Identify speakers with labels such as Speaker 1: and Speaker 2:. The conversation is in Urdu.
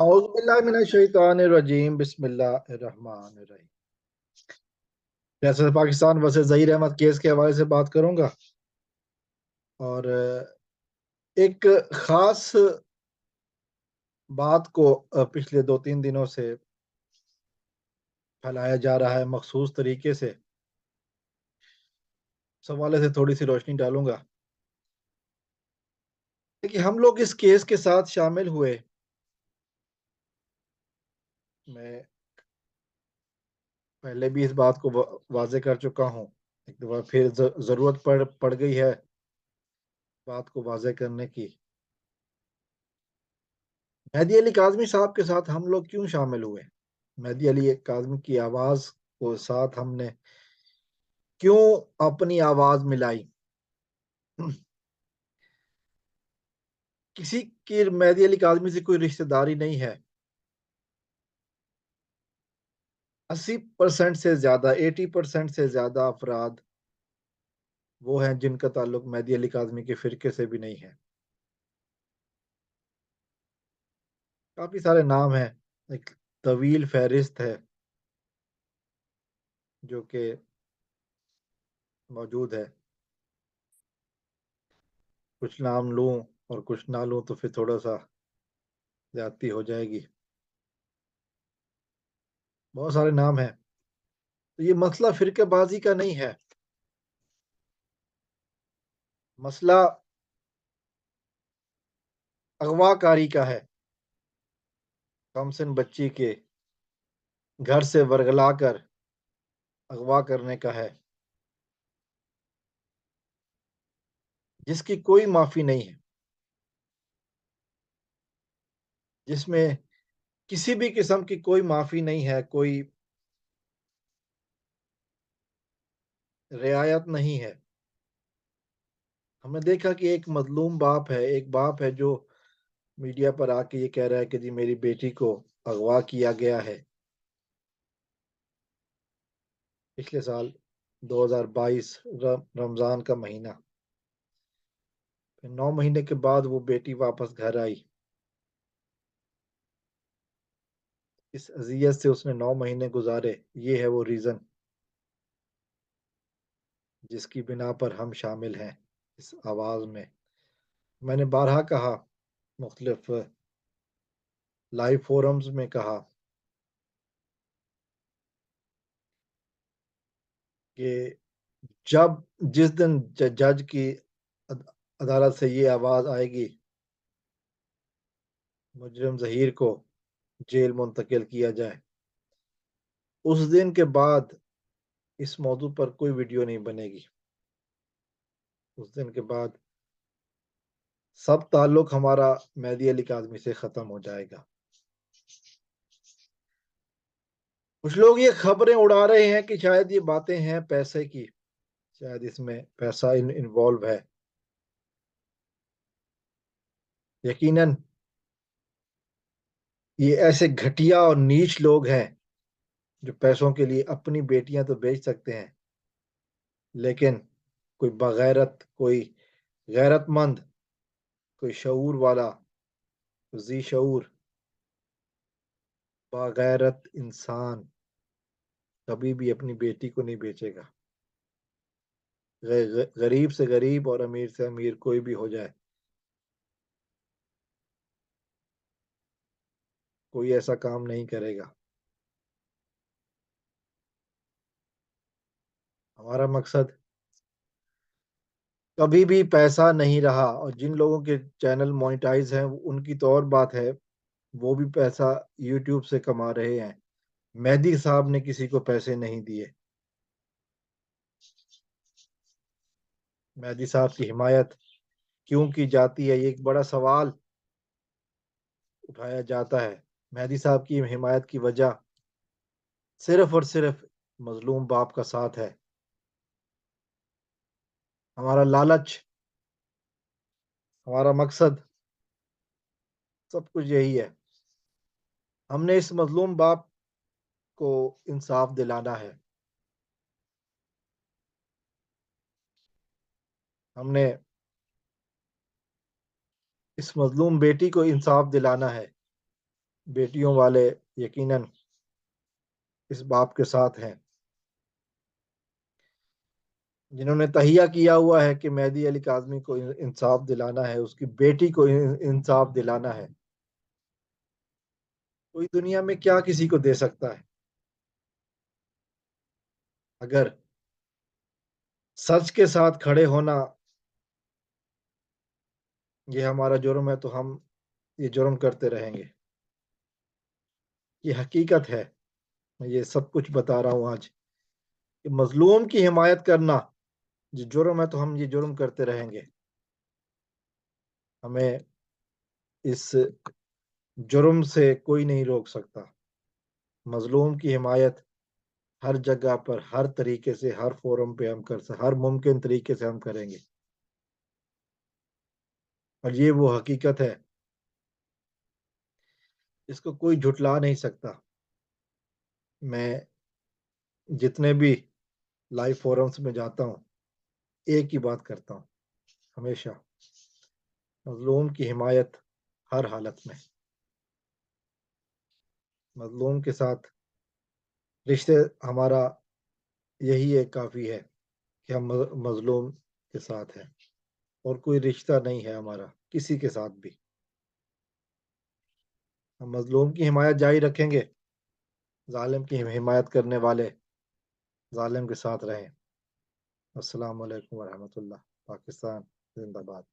Speaker 1: اعوذ باللہ من الشیطان الرجیم بسم اللہ الرحمن الرحیم۔ ریاست پاکستان وسیع ظہیر احمد کیس کے حوالے سے بات کروں گا، اور ایک خاص بات کو پچھلے 2-3 دنوں سے پھیلایا جا رہا ہے مخصوص طریقے سے، اس حوالے سے تھوڑی سی روشنی ڈالوں گا کہ ہم لوگ اس کیس کے ساتھ شامل ہوئے۔ میں پہلے بھی اس بات کو واضح کر چکا ہوں، ایک دفعہ پھر ضرورت پڑ گئی ہے بات کو واضح کرنے کی۔ مہدی علی کاظمی صاحب کے ساتھ ہم لوگ کیوں شامل ہوئے؟ مہدی علی کاظمی کی آواز کو ساتھ ہم نے کیوں اپنی آواز ملائی؟ کسی کی مہدی علی کاظمی سے کوئی رشتہ داری نہیں ہے۔ 80% سے زیادہ 80% سے زیادہ افراد وہ ہیں جن کا تعلق مہدی علی کاظمی کے فرقے سے بھی نہیں ہے۔ کافی سارے نام ہیں، ایک طویل فہرست ہے جو کہ موجود ہے۔ کچھ نام لوں اور کچھ نہ لوں تو پھر تھوڑا سا زیادتی ہو جائے گی۔ بہت سارے نام ہیں۔ تو یہ مسئلہ فرقہ بازی کا نہیں ہے، مسئلہ اغوا کاری کا ہے۔ کمسن بچی کے گھر سے ورگلا کر اغوا کرنے کا ہے، جس کی کوئی معافی نہیں ہے، جس میں کسی بھی قسم کی کوئی معافی نہیں ہے، کوئی رعایت نہیں ہے۔ ہم نے دیکھا کہ ایک مظلوم باپ ہے، ایک باپ ہے جو میڈیا پر آ کے یہ کہہ رہا ہے کہ جی میری بیٹی کو اغوا کیا گیا ہے۔ پچھلے سال 2022 رمضان کا مہینہ، پھر 9 مہینے کے بعد وہ بیٹی واپس گھر آئی۔ اس اذیت سے اس نے 9 مہینے گزارے۔ یہ ہے وہ ریزن جس کی بنا پر ہم شامل ہیں اس آواز میں۔ میں نے بارہا کہا، مختلف لائیو فورمز میں کہا کہ جس دن جج کی عدالت سے یہ آواز آئے گی مجرم ظہیر کو جیل منتقل کیا جائے، اس دن کے بعد اس موضوع پر کوئی ویڈیو نہیں بنے گی۔ اس دن کے بعد سب تعلق ہمارا مہدی علی کاظمی سے ختم ہو جائے گا۔ کچھ لوگ یہ خبریں اڑا رہے ہیں کہ شاید یہ باتیں ہیں پیسے کی، شاید اس میں پیسہ انوالو ہے۔ یقیناً یہ ایسے گھٹیا اور نیچ لوگ ہیں جو پیسوں کے لیے اپنی بیٹیاں تو بیچ سکتے ہیں، لیکن کوئی بغیرت، کوئی غیرت مند، کوئی شعور والا، ذی شعور باغیرت انسان کبھی بھی اپنی بیٹی کو نہیں بیچے گا۔ غریب سے غریب اور امیر سے امیر کوئی بھی ہو جائے، کوئی ایسا کام نہیں کرے گا۔ ہمارا مقصد کبھی بھی پیسہ نہیں رہا، اور جن لوگوں کے چینل مونیٹائز ہیں ان کی تو اور بات ہے، وہ بھی پیسہ یوٹیوب سے کما رہے ہیں۔ مہدی صاحب نے کسی کو پیسے نہیں دیے۔ مہدی صاحب کی حمایت کیوں کی جاتی ہے، یہ ایک بڑا سوال اٹھایا جاتا ہے۔ مہدی صاحب کی حمایت کی وجہ صرف اور صرف مظلوم باپ کا ساتھ ہے۔ ہمارا لالچ، ہمارا مقصد، سب کچھ یہی ہے۔ ہم نے اس مظلوم باپ کو انصاف دلانا ہے۔ ہم نے اس مظلوم بیٹی کو انصاف دلانا ہے۔ بیٹیوں والے یقیناً اس باپ کے ساتھ ہیں جنہوں نے تہیہ کیا ہوا ہے کہ مہدی علی کاظمی کو انصاف دلانا ہے، اس کی بیٹی کو انصاف دلانا ہے۔ کوئی دنیا میں کیا کسی کو دے سکتا ہے؟ اگر سچ کے ساتھ کھڑے ہونا یہ ہمارا جرم ہے تو ہم یہ جرم کرتے رہیں گے۔ یہ حقیقت ہے، میں یہ سب کچھ بتا رہا ہوں آج کہ مظلوم کی حمایت کرنا یہ جرم ہے تو ہم یہ جرم کرتے رہیں گے۔ ہمیں اس جرم سے کوئی نہیں روک سکتا۔ مظلوم کی حمایت ہر جگہ پر، ہر طریقے سے، ہر فورم پہ ہم ہر ممکن طریقے سے ہم کریں گے، اور یہ وہ حقیقت ہے اس کو کوئی جھٹلا نہیں سکتا۔ میں جتنے بھی لائیو فورمز میں جاتا ہوں ایک ہی بات کرتا ہوں ہمیشہ، مظلوم کی حمایت ہر حالت میں۔ مظلوم کے ساتھ رشتے ہمارا یہی ایک کافی ہے کہ ہم مظلوم کے ساتھ ہیں، اور کوئی رشتہ نہیں ہے ہمارا کسی کے ساتھ بھی۔ ہم مظلوم کی حمایت جاری رکھیں گے، ظالم کی حمایت کرنے والے ظالم کے ساتھ رہیں۔ السلام علیکم ورحمۃ اللہ۔ پاکستان زندہ باد۔